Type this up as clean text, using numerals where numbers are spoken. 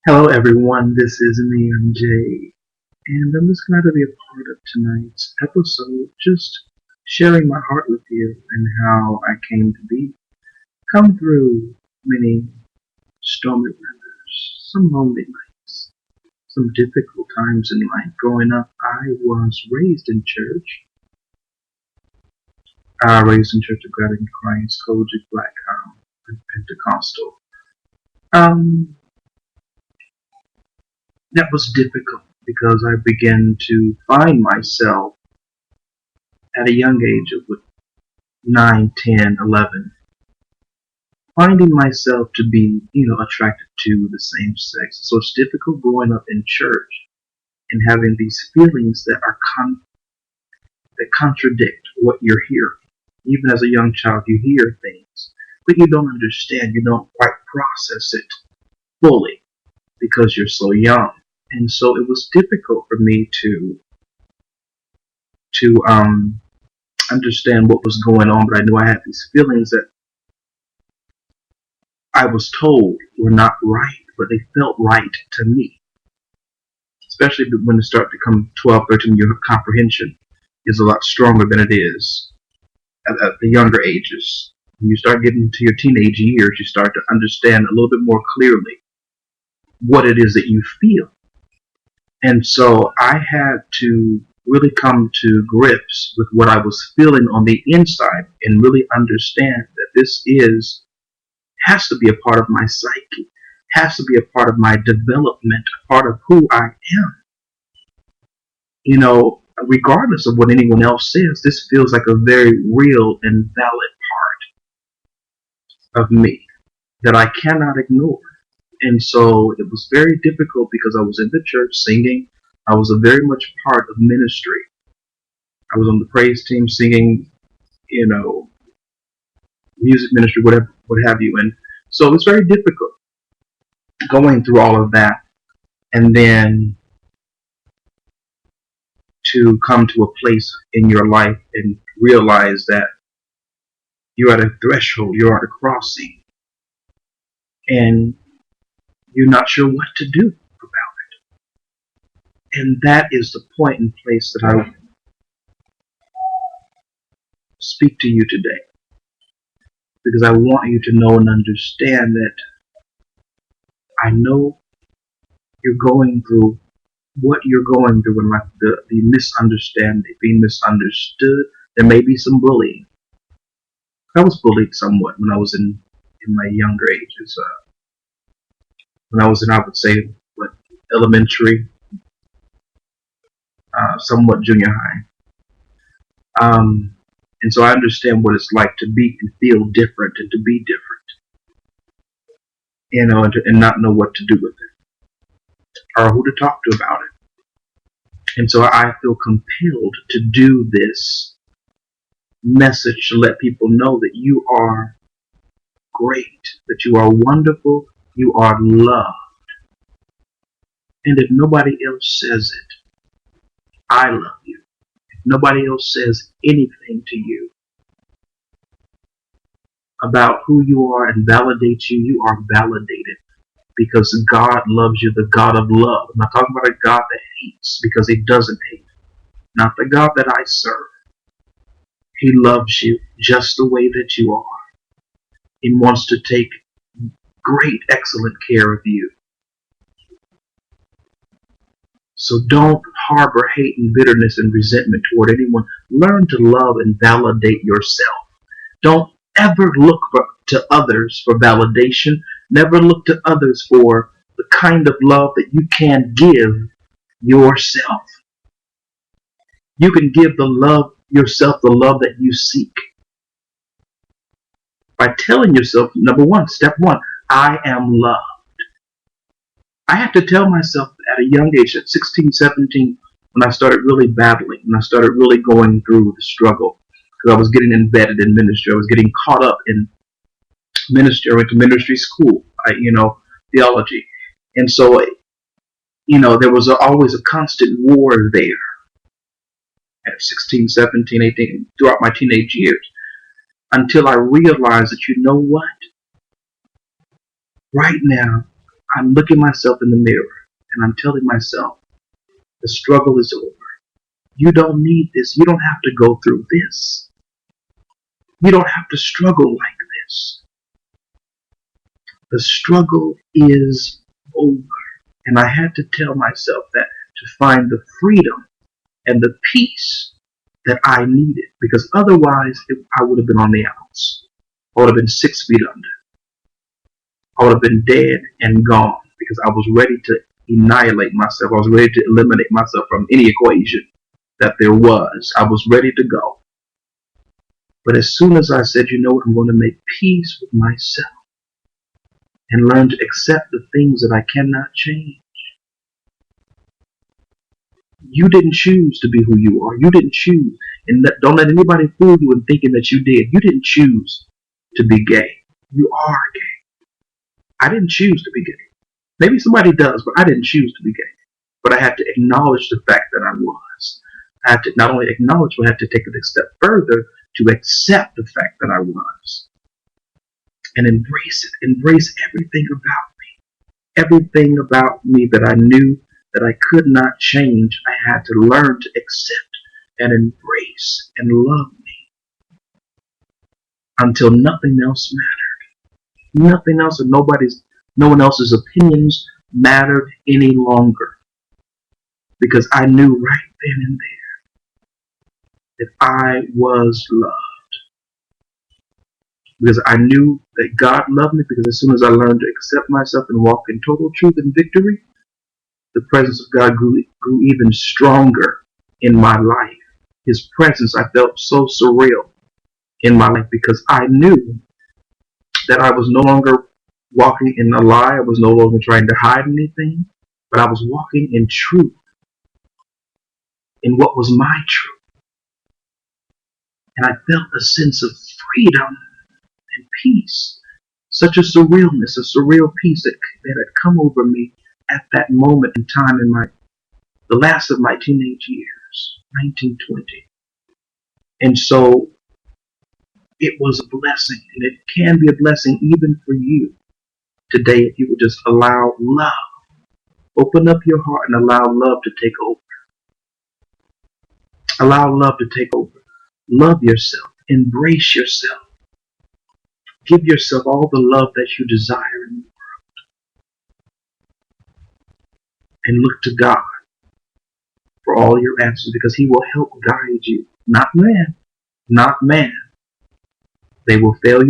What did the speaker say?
Hello everyone, this is me, MJ, and I'm just glad to be a part of tonight's episode, just sharing my heart with you and how I came to be. Come through many stormy weathers, some lonely nights, some difficult times in life. Growing up, I was raised in Church of God in Christ, Kojic Black Pentecostal. Um, that was difficult because I began to find myself at a young age of 9, 10, 11, finding myself to be, attracted to the same sex. So it's difficult growing up in church and having these feelings that contradict what you're hearing. Even as a young child, you hear things, but you don't understand. You don't quite process it fully because you're so young. And so it was difficult for me to understand what was going on, but I knew I had these feelings that I was told were not right, but they felt right to me. Especially when it starts to come 12, 13, your comprehension is a lot stronger than it is at the younger ages. When you start getting to your teenage years, you start to understand a little bit more clearly what it is that you feel. And so I had to really come to grips with what I was feeling on the inside and really understand that has to be a part of my psyche, has to be a part of my development, a part of who I am. Regardless of what anyone else says, this feels like a very real and valid part of me that I cannot ignore. And so it was very difficult because I was in the church singing. I was a very much part of ministry. I was on the praise team singing, you know, music ministry, whatever, what have you. And so it's very difficult going through all of that and then to come to a place in your life and realize that you're at a threshold, you're at a crossing, and you're not sure what to do about it. And that is the point and place that I speak to you today. Because I want you to know and understand that I know you're going through what you're going through in life, the misunderstanding, being misunderstood. There may be some bullying. I was bullied somewhat when I was in my younger ages. When I was in, I would say, elementary, somewhat junior high. And so I understand what it's like to be and feel different and to be different, and not know what to do with it or who to talk to about it. And so I feel compelled to do this message to let people know that you are great, that you are wonderful, you are loved. And if nobody else says it, I love you. If nobody else says anything to you about who you are and validates you, you are validated because God loves you, the God of love. I'm not talking about a God that hates because he doesn't hate. Not the God that I serve. He loves you just the way that you are and wants to take great, excellent care of you. So don't harbor hate and bitterness and resentment toward anyone. Learn to love and validate yourself. Don't ever look to others for validation. Never look to others for the kind of love that you can give yourself. You can give yourself the love that you seek by telling yourself, number one, step one, I am loved. I had to tell myself at a young age, at 16, 17, when I started really battling, when I started really going through the struggle, because I was getting embedded in ministry. I was getting caught up in ministry. I went to ministry school, theology. And so, there was always a constant war there at 16, 17, 18, throughout my teenage years, until I realized that, you know what? Right now, I'm looking myself in the mirror and I'm telling myself, the struggle is over. You don't need this. You don't have to go through this. You don't have to struggle like this. The struggle is over. And I had to tell myself that to find the freedom and the peace that I needed. Because otherwise, I would have been on the outs. I would have been 6 feet under. I would have been dead and gone because I was ready to annihilate myself. I was ready to eliminate myself from any equation that there was. I was ready to go. But as soon as I said, you know what, I'm going to make peace with myself and learn to accept the things that I cannot change. You didn't choose to be who you are. You didn't choose. And don't let anybody fool you in thinking that you did. You didn't choose to be gay. You are gay. I didn't choose to be gay. Maybe somebody does, but I didn't choose to be gay. But I had to acknowledge the fact that I was. I had to not only acknowledge, but I had to take it a step further to accept the fact that I was. And embrace it. Embrace everything about me. Everything about me that I knew that I could not change, I had to learn to accept and embrace and love me until nothing else mattered. Nothing else and no one else's opinions mattered any longer. Because I knew right then and there that I was loved. Because I knew that God loved me, because as soon as I learned to accept myself and walk in total truth and victory, the presence of God grew even stronger in my life. His presence, I felt so surreal in my life because I knew that I was no longer walking in a lie. I was no longer trying to hide anything, but I was walking in truth, in what was my truth. And I felt a sense of freedom and peace, such a surrealness, a surreal peace that had come over me at that moment in time in the last of my teenage years, 1920. And so it was a blessing, and it can be a blessing even for you today if you would just allow love. Open up your heart and allow love to take over. Allow love to take over. Love yourself. Embrace yourself. Give yourself all the love that you desire in the world. And look to God for all your answers, because He will help guide you. Not man. Not man. They will fail you.